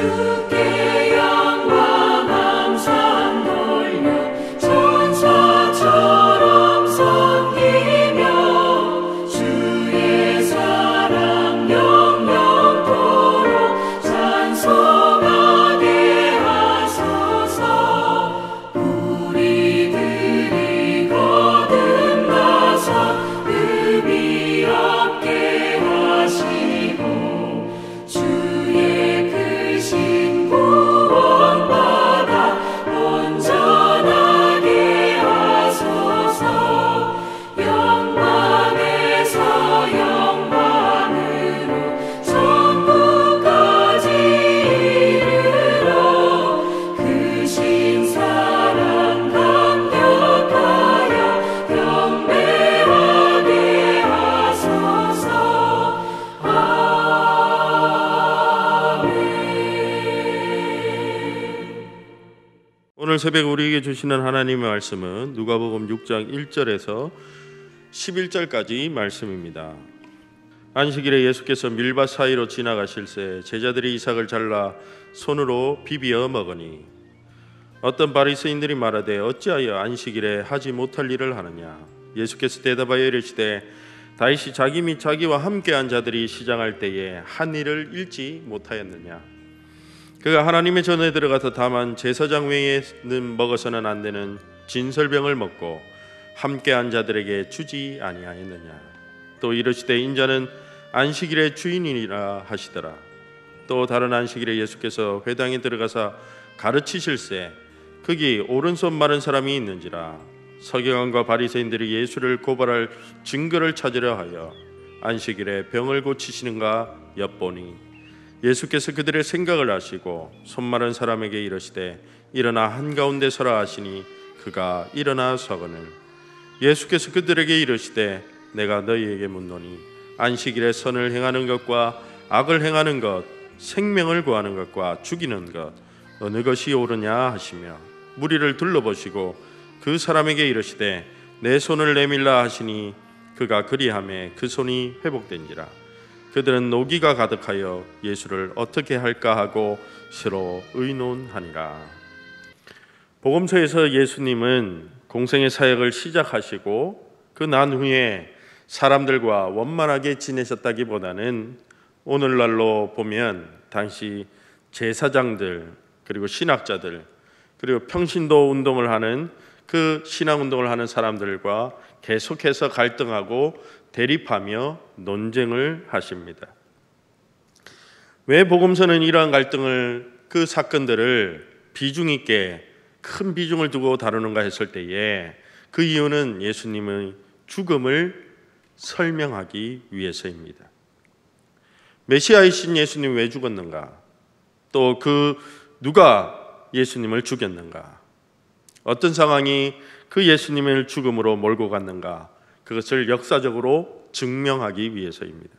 주께 영광 함성 돌려 천사처럼 섬기며 주의 사랑 영영토록 찬송하게 하소서. 우리들이 거듭나서 의미 없게 하시고 주의 크신 구원받아 온전하게 하소서. 영광에서 영광으로 천국까지 이르러 크신 사랑 감격하여 경배하게 하소서. 오늘 새벽 우리에게 주시는 하나님의 말씀은 누가복음 6장 1절에서 11절까지 말씀입니다. 안식일에 예수께서 밀밭 사이로 지나가실새 제자들이 이삭을 잘라 손으로 비비어 먹으니 어떤 바리새인들이 말하되 어찌하여 안식일에 하지 못할 일을 하느냐. 예수께서 대답하여 이르시되 다윗이 자기 및 자기와 함께한 자들이 시장할 때에 한 일을 잃지 못하였느냐. 그가 하나님의 전에 들어가서 다만 제사장 외에는 먹어서는 안 되는 진설병을 먹고 함께한 자들에게 주지 아니하였느냐. 또 이르시되 인자는 안식일의 주인이라 하시더라. 또 다른 안식일에 예수께서 회당에 들어가서 가르치실새 거기 오른손 마른 사람이 있는지라. 서기관과 바리새인들이 예수를 고발할 증거를 찾으려 하여 안식일에 병을 고치시는가 엿보니 예수께서 그들의 생각을 아시고 손 마른 사람에게 이르시되 일어나 한가운데 서라 하시니 그가 일어나 서거늘 예수께서 그들에게 이르시되 내가 너희에게 묻노니 안식일에 선을 행하는 것과 악을 행하는 것 생명을 구하는 것과 죽이는 것 어느 것이 옳으냐 하시며 무리를 둘러보시고 그 사람에게 이르시되 내 손을 내밀라 하시니 그가 그리하매 그 손이 회복된지라. 그들은 노기가 가득하여 예수를 어떻게 할까 하고 서로 의논하니라. 복음서에서 예수님은 공생의 사역을 시작하시고 그 난 후에 사람들과 원만하게 지내셨다기보다는 오늘날로 보면 당시 제사장들 그리고 신학자들 그리고 평신도 운동을 하는 그 신앙 운동을 하는 사람들과 계속해서 갈등하고 대립하며 논쟁을 하십니다. 왜 복음서는 이러한 갈등을 그 사건들을 비중 있게 큰 비중을 두고 다루는가 했을 때에 그 이유는 예수님의 죽음을 설명하기 위해서입니다. 메시아이신 예수님 왜 죽었는가? 또 그 누가 예수님을 죽였는가? 어떤 상황이 그 예수님을 죽음으로 몰고 갔는가? 그것을 역사적으로 증명하기 위해서입니다.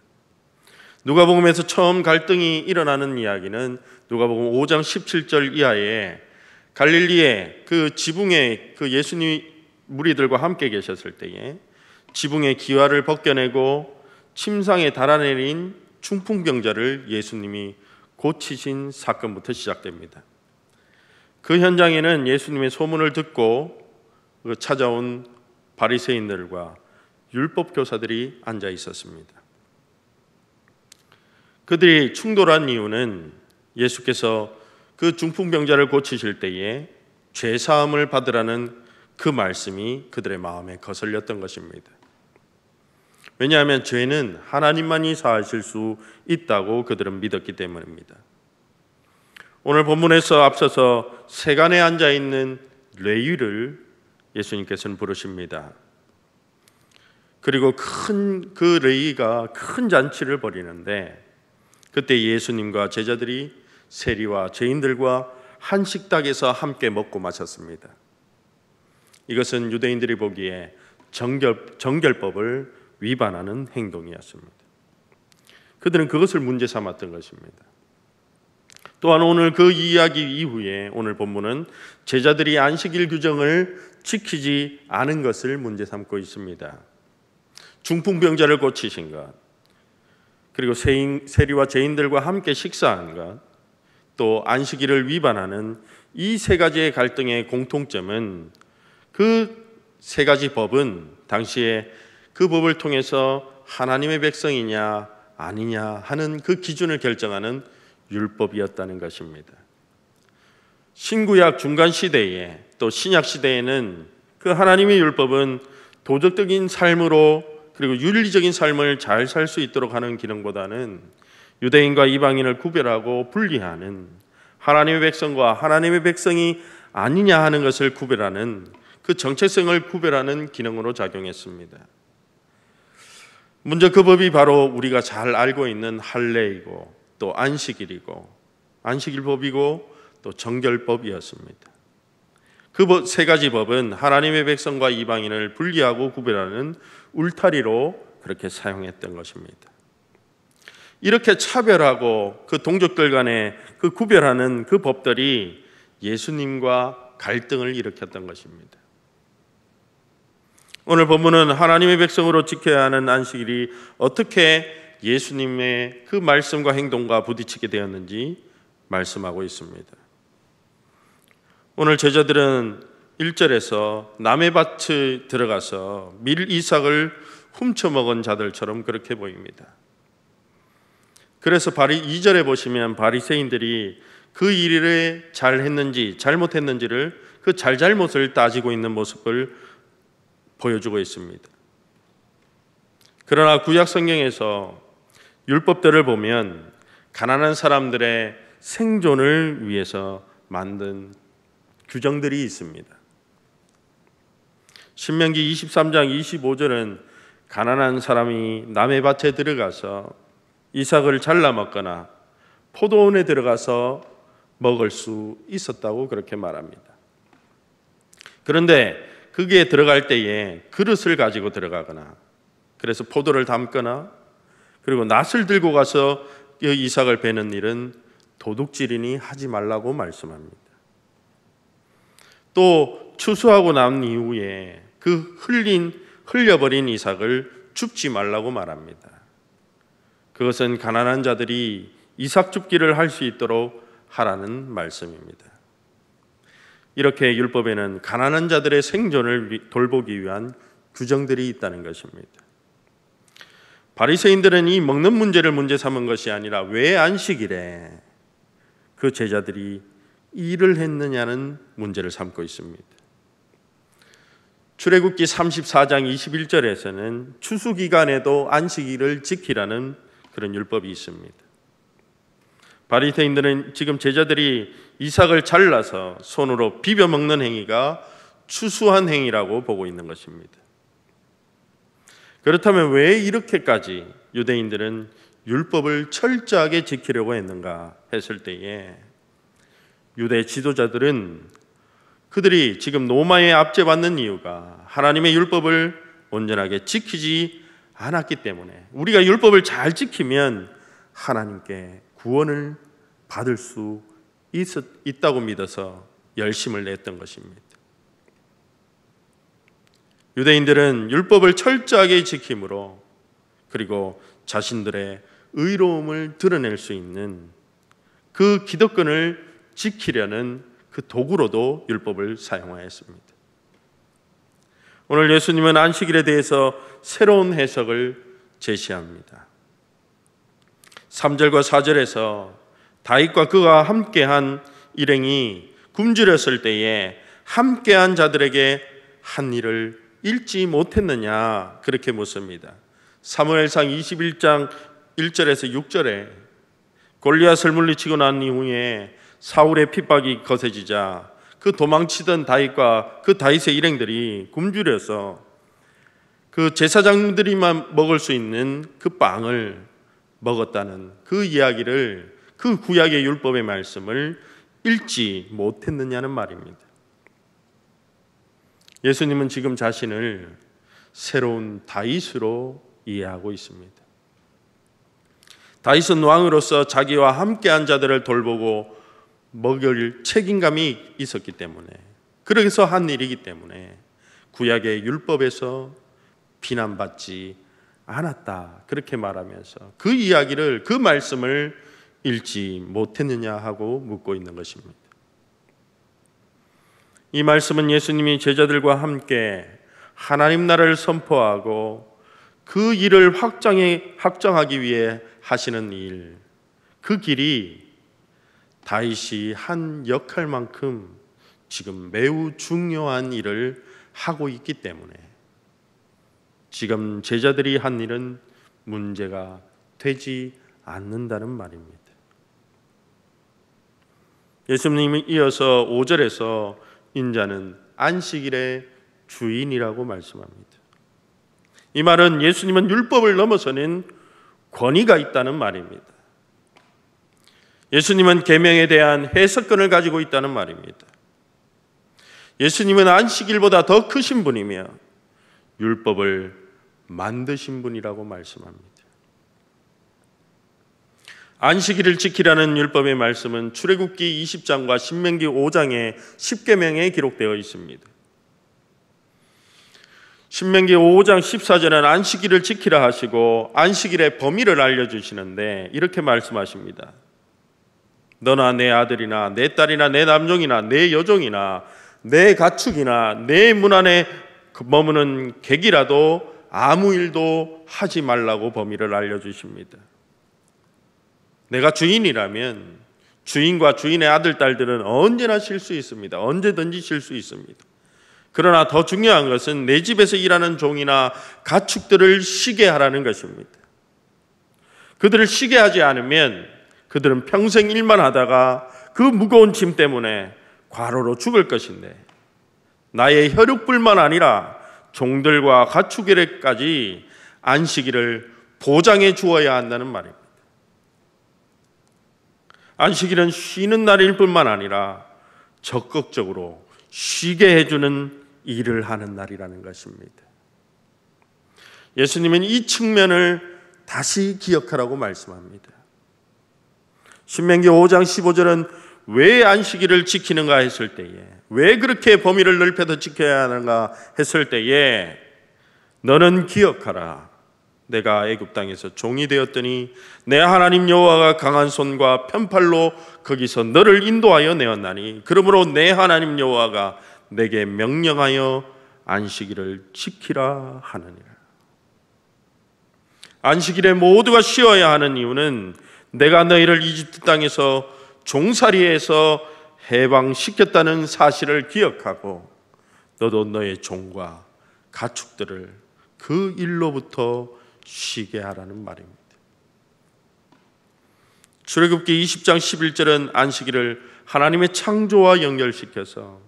누가복음에서 처음 갈등이 일어나는 이야기는 누가복음 5장 17절 이하에 갈릴리의 그 지붕에 그 예수님 무리들과 함께 계셨을 때에 지붕의 기와를 벗겨내고 침상에 달아내린 중풍병자를 예수님이 고치신 사건부터 시작됩니다. 그 현장에는 예수님의 소문을 듣고 찾아온 바리새인들과 율법 교사들이 앉아 있었습니다. 그들이 충돌한 이유는 예수께서 그 중풍병자를 고치실 때에 죄 사함을 받으라는 그 말씀이 그들의 마음에 거슬렸던 것입니다. 왜냐하면 죄는 하나님만이 사하실 수 있다고 그들은 믿었기 때문입니다. 오늘 본문에서 앞서서 세간에 앉아 있는 레위를 예수님께서는 부르십니다. 그리고 그 레위가 큰 잔치를 벌이는데 그때 예수님과 제자들이 세리와 죄인들과 한 식탁에서 함께 먹고 마셨습니다. 이것은 유대인들이 보기에 정결법을 위반하는 행동이었습니다. 그들은 그것을 문제 삼았던 것입니다. 또한 오늘 그 이야기 이후에 오늘 본문은 제자들이 안식일 규정을 지키지 않은 것을 문제 삼고 있습니다. 중풍병자를 고치신 것, 그리고 세리와 죄인들과 함께 식사한 것, 또 안식일을 위반하는 이 세 가지의 갈등의 공통점은 그 세 가지 법은 당시에 그 법을 통해서 하나님의 백성이냐 아니냐 하는 그 기준을 결정하는 율법이었다는 것입니다. 신구약 중간 시대에 또 신약 시대에는 그 하나님의 율법은 도덕적인 삶으로 그리고 윤리적인 삶을 잘 살 수 있도록 하는 기능보다는 유대인과 이방인을 구별하고 분리하는 하나님의 백성과 하나님의 백성이 아니냐 하는 것을 구별하는 그 정체성을 구별하는 기능으로 작용했습니다. 먼저 그 법이 바로 우리가 잘 알고 있는 할례이고 또 안식일이고 안식일법이고 또 정결법이었습니다. 그 세 가지 법은 하나님의 백성과 이방인을 분리하고 구별하는 울타리로 그렇게 사용했던 것입니다. 이렇게 차별하고 그 동족들 간에 그 구별하는 그 법들이 예수님과 갈등을 일으켰던 것입니다. 오늘 본문은 하나님의 백성으로 지켜야 하는 안식일이 어떻게 예수님의 그 말씀과 행동과 부딪히게 되었는지 말씀하고 있습니다. 오늘 제자들은 1절에서 남의 밭에 들어가서 밀 이삭을 훔쳐먹은 자들처럼 그렇게 보입니다. 그래서 2절에 보시면 바리새인들이 그 일을 잘했는지 잘못했는지를 그 잘잘못을 따지고 있는 모습을 보여주고 있습니다. 그러나 구약 성경에서 율법들을 보면 가난한 사람들의 생존을 위해서 만든 규정들이 있습니다. 신명기 23장 25절은 가난한 사람이 남의 밭에 들어가서 이삭을 잘라 먹거나 포도원에 들어가서 먹을 수 있었다고 그렇게 말합니다. 그런데 거기에 들어갈 때에 그릇을 가지고 들어가거나 그래서 포도를 담거나 그리고 낫을 들고 가서 이삭을 베는 일은 도둑질이니 하지 말라고 말씀합니다. 또 추수하고 난 이후에 그 흘려버린 이삭을 줍지 말라고 말합니다. 그것은 가난한 자들이 이삭 줍기를 할 수 있도록 하라는 말씀입니다. 이렇게 율법에는 가난한 자들의 생존을 돌보기 위한 규정들이 있다는 것입니다. 바리새인들은 이 먹는 문제를 문제 삼은 것이 아니라 왜 안식일에 그 제자들이 일을 했느냐는 문제를 삼고 있습니다. 출애굽기 34장 21절에서는 추수 기간에도 안식일을 지키라는 그런 율법이 있습니다. 바리새인들은 지금 제자들이 이삭을 잘라서 손으로 비벼 먹는 행위가 추수한 행위라고 보고 있는 것입니다. 그렇다면 왜 이렇게까지 유대인들은 율법을 철저하게 지키려고 했는가 했을 때에 유대 지도자들은 그들이 지금 노마에 압제받는 이유가 하나님의 율법을 온전하게 지키지 않았기 때문에 우리가 율법을 잘 지키면 하나님께 구원을 받을 수 있다고 믿어서 열심을 냈던 것입니다. 유대인들은 율법을 철저하게 지킴으로 그리고 자신들의 의로움을 드러낼 수 있는 그 기득권을 지키려는 그 도구로도 율법을 사용하였습니다. 오늘 예수님은 안식일에 대해서 새로운 해석을 제시합니다. 3절과 4절에서 다윗과 그가 함께한 일행이 굶주렸을 때에 함께한 자들에게 한 일을 읽지 못했느냐 그렇게 묻습니다. 사무엘상 21장 1절에서 6절에 골리앗을 물리치고 난 이후에 사울의 핍박이 거세지자 그 도망치던 다윗과 그 다윗의 일행들이 굶주려서 그 제사장들이만 먹을 수 있는 그 빵을 먹었다는 그 이야기를 그 구약의 율법의 말씀을 읽지 못했느냐는 말입니다. 예수님은 지금 자신을 새로운 다윗으로 이해하고 있습니다. 다윗은 왕으로서 자기와 함께한 자들을 돌보고 먹일 책임감이 있었기 때문에 그래서 한 일이기 때문에 구약의 율법에서 비난받지 않았다 그렇게 말하면서 그 이야기를 그 말씀을 읽지 못했느냐 하고 묻고 있는 것입니다. 이 말씀은 예수님이 제자들과 함께 하나님 나라를 선포하고 그 일을 확정하기 위해 하시는 일, 그 길이 다윗이 한 역할만큼 지금 매우 중요한 일을 하고 있기 때문에 지금 제자들이 한 일은 문제가 되지 않는다는 말입니다. 예수님이 이어서 5절에서 인자는 안식일의 주인이라고 말씀합니다. 이 말은 예수님은 율법을 넘어서는 권위가 있다는 말입니다. 예수님은 계명에 대한 해석권을 가지고 있다는 말입니다. 예수님은 안식일보다 더 크신 분이며 율법을 만드신 분이라고 말씀합니다. 안식일을 지키라는 율법의 말씀은 출애굽기 20장과 신명기 5장의 10계명에 기록되어 있습니다. 신명기 5장 14절은 안식일을 지키라 하시고 안식일의 범위를 알려주시는데 이렇게 말씀하십니다. 너나 내 아들이나 내 딸이나 내 남종이나 내 여종이나 내 가축이나 내 문 안에 머무는 객이라도 아무 일도 하지 말라고 범위를 알려주십니다. 내가 주인이라면 주인과 주인의 아들, 딸들은 언제나 쉴 수 있습니다. 언제든지 쉴 수 있습니다. 그러나 더 중요한 것은 내 집에서 일하는 종이나 가축들을 쉬게 하라는 것입니다. 그들을 쉬게 하지 않으면 그들은 평생 일만 하다가 그 무거운 짐 때문에 과로로 죽을 것인데 나의 혈육뿐만 아니라 종들과 가축에게까지 안식일을 보장해 주어야 한다는 말입니다. 안식일은 쉬는 날일 뿐만 아니라 적극적으로 쉬게 해주는 일을 하는 날이라는 것입니다. 예수님은 이 측면을 다시 기억하라고 말씀합니다. 신명기 5장 15절은 왜 안식일을 지키는가 했을 때에, 왜 그렇게 범위를 넓혀서 지켜야 하는가 했을 때에 너는 기억하라. 내가 애굽 땅에서 종이 되었더니 내 하나님 여호와가 강한 손과 편팔로 거기서 너를 인도하여 내었나니 그러므로 내 하나님 여호와가 내게 명령하여 안식일을 지키라 하느니라. 안식일에 모두가 쉬어야 하는 이유는 내가 너희를 이집트 땅에서 종살이에서 해방시켰다는 사실을 기억하고 너도 너의 종과 가축들을 그 일로부터 쉬게 하라는 말입니다. 출애굽기 20장 11절은 안식일을 하나님의 창조와 연결시켜서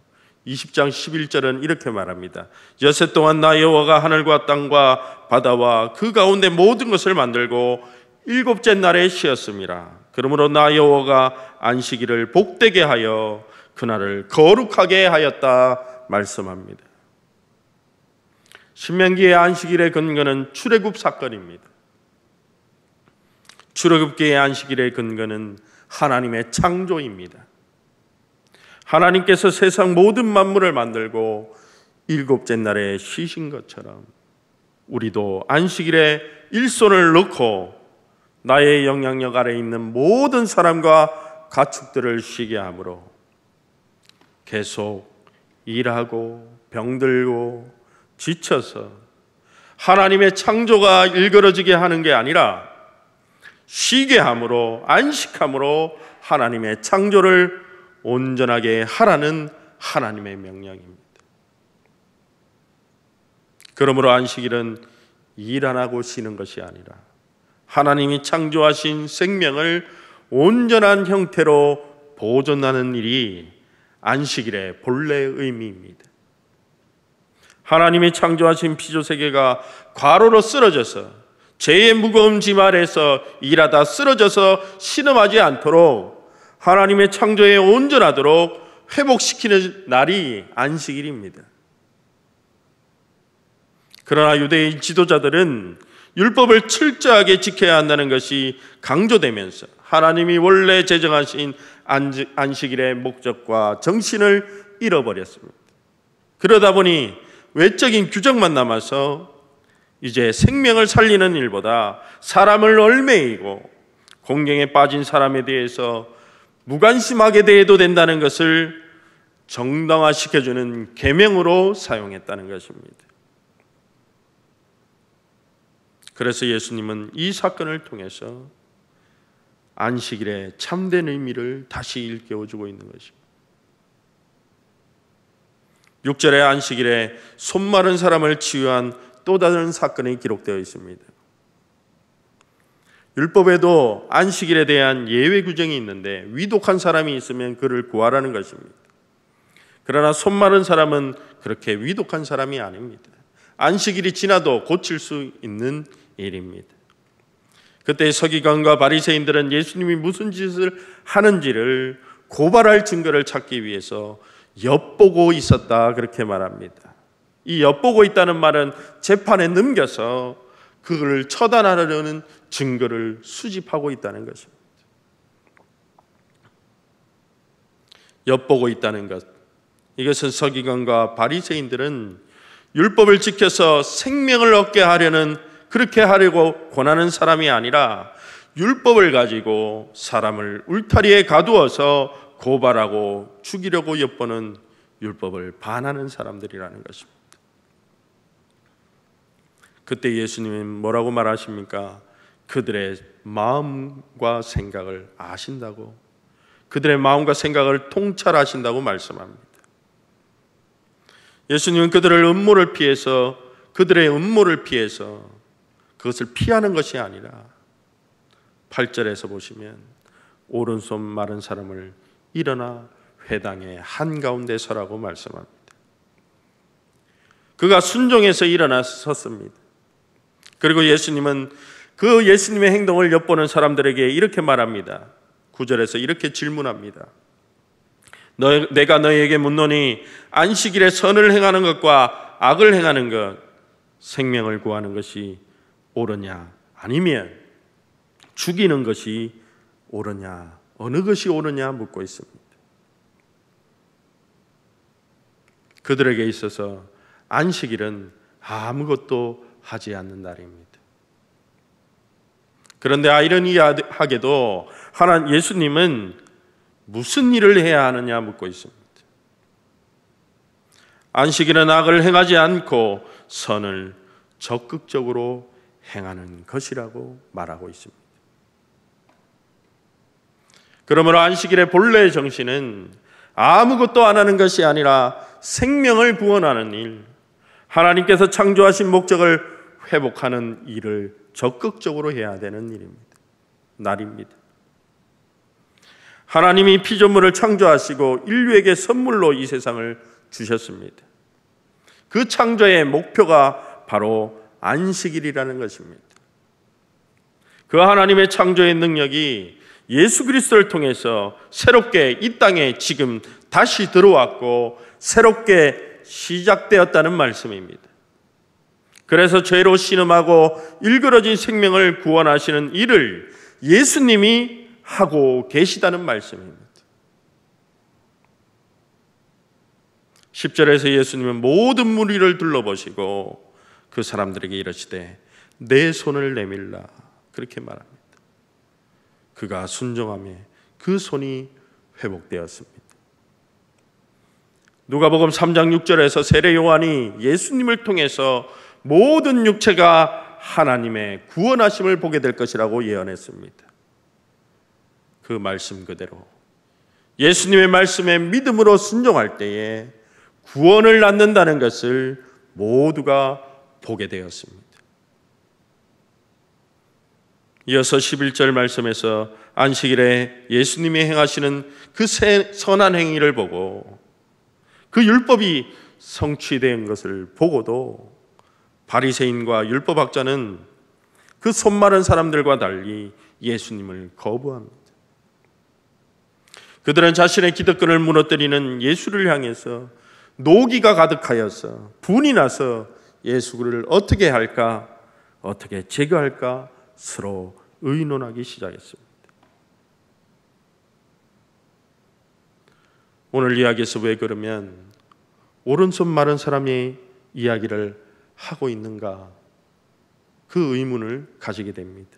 20장 11절은 이렇게 말합니다. 여섯 동안 나 여호와가 하늘과 땅과 바다와 그 가운데 모든 것을 만들고 일곱째 날에 쉬었습니다. 그러므로 나 여호와가 안식일을 복되게 하여 그날을 거룩하게 하였다 말씀합니다. 신명기의 안식일의 근거는 출애굽 사건입니다. 출애굽기의 안식일의 근거는 하나님의 창조입니다. 하나님께서 세상 모든 만물을 만들고 일곱째 날에 쉬신 것처럼 우리도 안식일에 일손을 넣고 나의 영향력 아래에 있는 모든 사람과 가축들을 쉬게 하므로 계속 일하고 병들고 지쳐서 하나님의 창조가 일그러지게 하는 게 아니라 쉬게 함으로 안식함으로 하나님의 창조를 온전하게 하라는 하나님의 명령입니다. 그러므로 안식일은 일 안 하고 쉬는 것이 아니라 하나님이 창조하신 생명을 온전한 형태로 보존하는 일이 안식일의 본래 의미입니다. 하나님이 창조하신 피조세계가 과로로 쓰러져서 죄의 무거운 짐 아래에서 일하다 쓰러져서 신음하지 않도록 하나님의 창조에 온전하도록 회복시키는 날이 안식일입니다. 그러나 유대인 지도자들은 율법을 철저하게 지켜야 한다는 것이 강조되면서 하나님이 원래 제정하신 안식일의 목적과 정신을 잃어버렸습니다. 그러다 보니 외적인 규정만 남아서 이제 생명을 살리는 일보다 사람을 얽매이고 공경에 빠진 사람에 대해서 무관심하게 대해도 된다는 것을 정당화시켜주는 계명으로 사용했다는 것입니다. 그래서 예수님은 이 사건을 통해서 안식일의 참된 의미를 다시 일깨워주고 있는 것입니다. 6절의 안식일에 손 마른 사람을 치유한 또 다른 사건이 기록되어 있습니다. 율법에도 안식일에 대한 예외 규정이 있는데 위독한 사람이 있으면 그를 구하라는 것입니다. 그러나 손 마른 사람은 그렇게 위독한 사람이 아닙니다. 안식일이 지나도 고칠 수 있는 일입니다. 그때 서기관과 바리새인들은 예수님이 무슨 짓을 하는지를 고발할 증거를 찾기 위해서 엿보고 있었다, 그렇게 말합니다. 이 엿보고 있다는 말은 재판에 넘겨서 그를 처단하려는 증거를 수집하고 있다는 것입니다. 엿보고 있다는 것, 이것은 서기관과 바리새인들은 율법을 지켜서 생명을 얻게 하려는, 그렇게 하려고 권하는 사람이 아니라 율법을 가지고 사람을 울타리에 가두어서 고발하고 죽이려고 엿보는 율법을 반하는 사람들이라는 것입니다. 그때 예수님은 뭐라고 말하십니까? 그들의 마음과 생각을 아신다고, 그들의 마음과 생각을 통찰하신다고 말씀합니다. 예수님은 그들의 음모를 피해서 그것을 피하는 것이 아니라 8절에서 보시면 오른손 마른 사람을 일어나 회당의 한가운데 서라고 말씀합니다. 그가 순종해서 일어나 섰습니다. 그리고 예수님은 그 예수님의 행동을 엿보는 사람들에게 이렇게 말합니다. 9절에서 이렇게 질문합니다. 내가 너희에게 묻노니 안식일에 선을 행하는 것과 악을 행하는 것, 생명을 구하는 것이 옳으냐, 아니면 죽이는 것이 옳으냐, 어느 것이 옳으냐 묻고 있습니다. 그들에게 있어서 안식일은 아무것도 하지 않는 날입니다. 그런데 아이러니하게도 예수님은 무슨 일을 해야 하느냐 묻고 있습니다. 안식일은 악을 행하지 않고 선을 적극적으로 행하는 것이라고 말하고 있습니다. 그러므로 안식일의 본래의 정신은 아무것도 안 하는 것이 아니라 생명을 구원하는 일, 하나님께서 창조하신 목적을 회복하는 일을 적극적으로 해야 되는 날입니다. 하나님이 피조물을 창조하시고 인류에게 선물로 이 세상을 주셨습니다. 그 창조의 목표가 바로 안식일이라는 것입니다. 그 하나님의 창조의 능력이 예수 그리스도를 통해서 새롭게 이 땅에 지금 다시 들어왔고 새롭게 시작되었다는 말씀입니다. 그래서 죄로 신음하고 일그러진 생명을 구원하시는 일을 예수님이 하고 계시다는 말씀입니다. 10절에서 예수님은 모든 무리를 둘러보시고 그 사람들에게 이르시되 내 손을 내밀라, 그렇게 말합니다. 그가 순종하며 그 손이 회복되었습니다. 누가복음 3장 6절에서 세례 요한이 예수님을 통해서 모든 육체가 하나님의 구원하심을 보게 될 것이라고 예언했습니다. 그 말씀 그대로 예수님의 말씀에 믿음으로 순종할 때에 구원을 낳는다는 것을 모두가 보게 되었습니다. 이어서 11절 말씀에서 안식일에 예수님이 행하시는 그 선한 행위를 보고 그 율법이 성취된 것을 보고도 바리새인과 율법학자는 그 손 마른 사람들과 달리 예수님을 거부합니다. 그들은 자신의 기득권을 무너뜨리는 예수를 향해서 노기가 가득하여서 분이 나서 예수를 어떻게 할까, 어떻게 제거할까 서로 의논하기 시작했습니다. 오늘 이야기에서 왜 그러면 오른손 마른 사람의 이야기를 하고 있는가, 그 의문을 가지게 됩니다.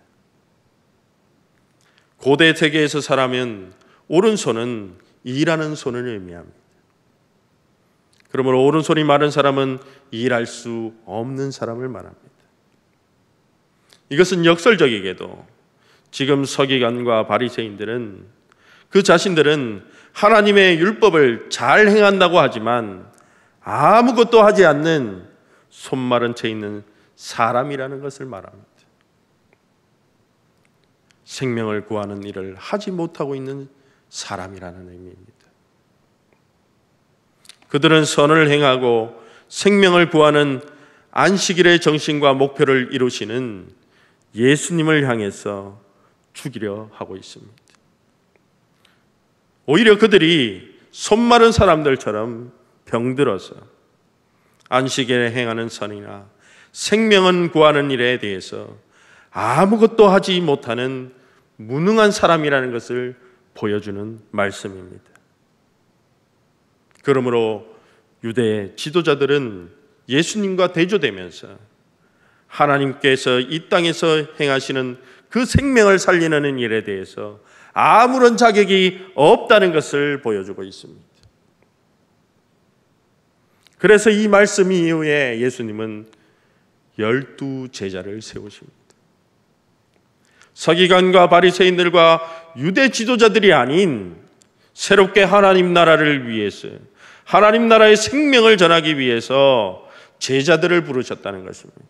고대 세계에서 사람은 오른손은 일하는 손을 의미합니다. 그러므로 오른손이 마른 사람은 일할 수 없는 사람을 말합니다. 이것은 역설적이게도 지금 서기관과 바리새인들은 그 자신들은 하나님의 율법을 잘 행한다고 하지만 아무것도 하지 않는 손 마른 채 있는 사람이라는 것을 말합니다. 생명을 구하는 일을 하지 못하고 있는 사람이라는 의미입니다. 그들은 선을 행하고 생명을 구하는 안식일의 정신과 목표를 이루시는 예수님을 향해서 죽이려 하고 있습니다. 오히려 그들이 손 마른 사람들처럼 병들어서 안식일에 행하는 선이나 생명은 구하는 일에 대해서 아무것도 하지 못하는 무능한 사람이라는 것을 보여주는 말씀입니다. 그러므로 유대 지도자들은 예수님과 대조되면서 하나님께서 이 땅에서 행하시는 그 생명을 살리는 일에 대해서 아무런 자격이 없다는 것을 보여주고 있습니다. 그래서 이 말씀 이후에 예수님은 12 제자를 세우십니다. 서기관과 바리새인들과 유대 지도자들이 아닌 새롭게 하나님 나라를 위해서, 하나님 나라의 생명을 전하기 위해서 제자들을 부르셨다는 것입니다.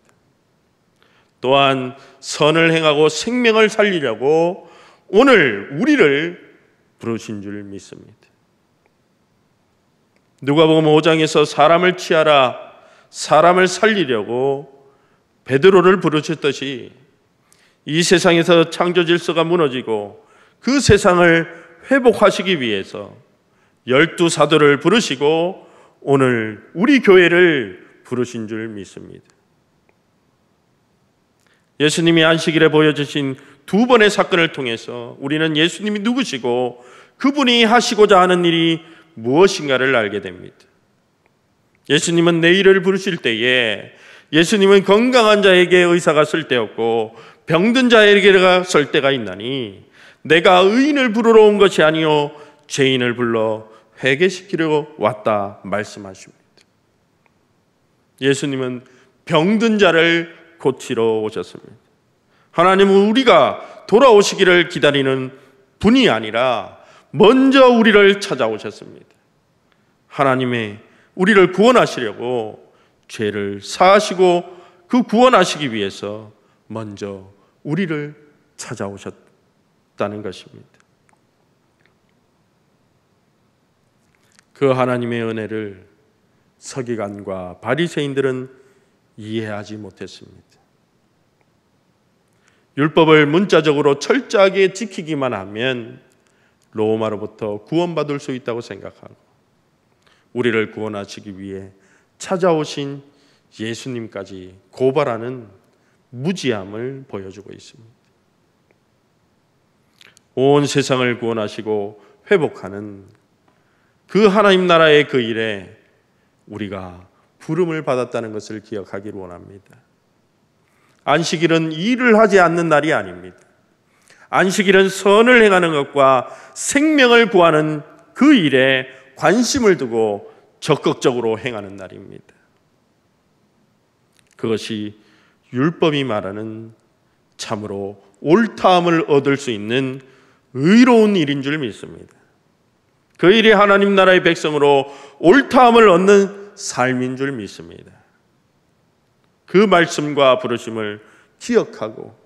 또한 선을 행하고 생명을 살리려고 오늘 우리를 부르신 줄 믿습니다. 누가복음 5장에서 사람을 취하라, 사람을 살리려고 베드로를 부르셨듯이 이 세상에서 창조 질서가 무너지고 그 세상을 회복하시기 위해서 12 사도를 부르시고 오늘 우리 교회를 부르신 줄 믿습니다. 예수님이 안식일에 보여주신 2번의 사건을 통해서 우리는 예수님이 누구시고 그분이 하시고자 하는 일이 무엇인가를 알게 됩니다. 예수님은 내일을 부르실 때에 예수님은 건강한 자에게 의사가 쓸데없고 병든 자에게가 쓸 때가 있나니 내가 의인을 부르러 온 것이 아니요 죄인을 불러 회개시키려 왔다 말씀하십니다. 예수님은 병든 자를 고치러 오셨습니다. 하나님은 우리가 돌아오시기를 기다리는 분이 아니라 먼저 우리를 찾아오셨습니다. 하나님의 우리를 구원하시려고 죄를 사하시고 그 구원하시기 위해서 먼저 우리를 찾아오셨다는 것입니다. 그 하나님의 은혜를 서기관과 바리새인들은 이해하지 못했습니다. 율법을 문자적으로 철저하게 지키기만 하면 로마로부터 구원받을 수 있다고 생각하고 우리를 구원하시기 위해 찾아오신 예수님까지 고발하는 무지함을 보여주고 있습니다. 온 세상을 구원하시고 회복하는 그 하나님 나라의 그 일에 우리가 부름을 받았다는 것을 기억하기를 원합니다. 안식일은 일을 하지 않는 날이 아닙니다. 안식일은 선을 행하는 것과 생명을 구하는 그 일에 관심을 두고 적극적으로 행하는 날입니다. 그것이 율법이 말하는 참으로 옳다함을 얻을 수 있는 의로운 일인 줄 믿습니다. 그 일이 하나님 나라의 백성으로 옳다함을 얻는 삶인 줄 믿습니다. 그 말씀과 부르심을 기억하고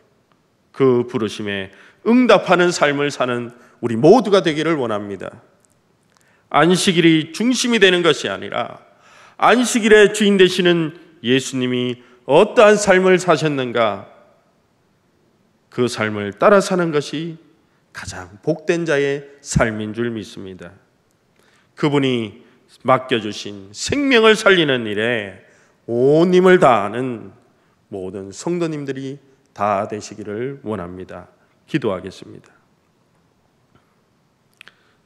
그 부르심에 응답하는 삶을 사는 우리 모두가 되기를 원합니다. 안식일이 중심이 되는 것이 아니라 안식일의 주인 되시는 예수님이 어떠한 삶을 사셨는가 그 삶을 따라 사는 것이 가장 복된 자의 삶인 줄 믿습니다. 그분이 맡겨주신 생명을 살리는 일에 온 힘을 다하는 모든 성도님들이 다 되시기를 원합니다. 기도하겠습니다.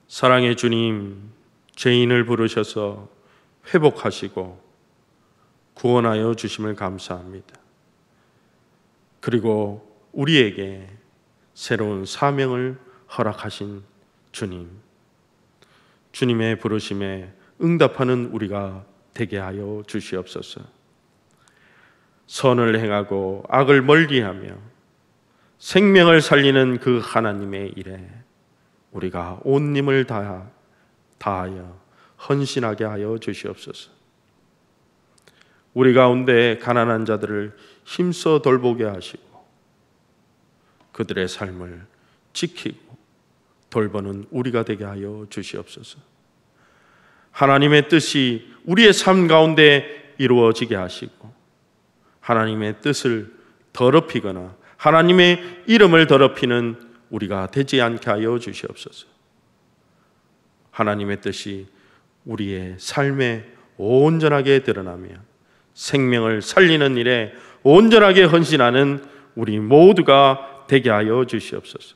사랑의 주님, 죄인을 부르셔서 회복하시고 구원하여 주심을 감사합니다. 그리고 우리에게 새로운 사명을 허락하신 주님, 주님의 부르심에 응답하는 우리가 되게 하여 주시옵소서. 선을 행하고 악을 멀리하며 생명을 살리는 그 하나님의 일에 우리가 온 힘을 다하여 헌신하게 하여 주시옵소서. 우리 가운데 가난한 자들을 힘써 돌보게 하시고 그들의 삶을 지키고 돌보는 우리가 되게 하여 주시옵소서. 하나님의 뜻이 우리의 삶 가운데 이루어지게 하시고 하나님의 뜻을 더럽히거나 하나님의 이름을 더럽히는 우리가 되지 않게 하여 주시옵소서. 하나님의 뜻이 우리의 삶에 온전하게 드러나며 생명을 살리는 일에 온전하게 헌신하는 우리 모두가 되게 하여 주시옵소서.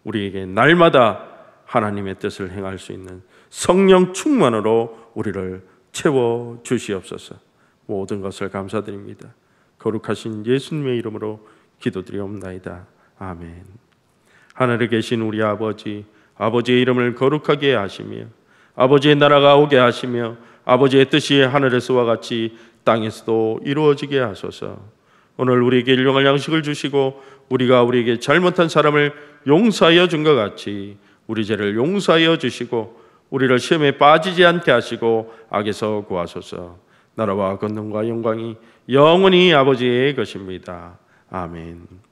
우리에게 날마다 하나님의 뜻을 행할 수 있는 성령 충만으로 우리를 채워 주시옵소서. 모든 것을 감사드립니다. 거룩하신 예수님의 이름으로 기도드리옵나이다. 아멘. 하늘에 계신 우리 아버지, 아버지의 이름을 거룩하게 하시며 아버지의 나라가 오게 하시며 아버지의 뜻이 하늘에서와 같이 땅에서도 이루어지게 하소서. 오늘 우리에게 일용할 양식을 주시고 우리가 우리에게 잘못한 사람을 용서하여 준 것 같이 우리 죄를 용서하여 주시고 우리를 시험에 빠지지 않게 하시고 악에서 구하소서. 나라와 권능과 영광이 영원히 아버지의 것입니다. 아멘.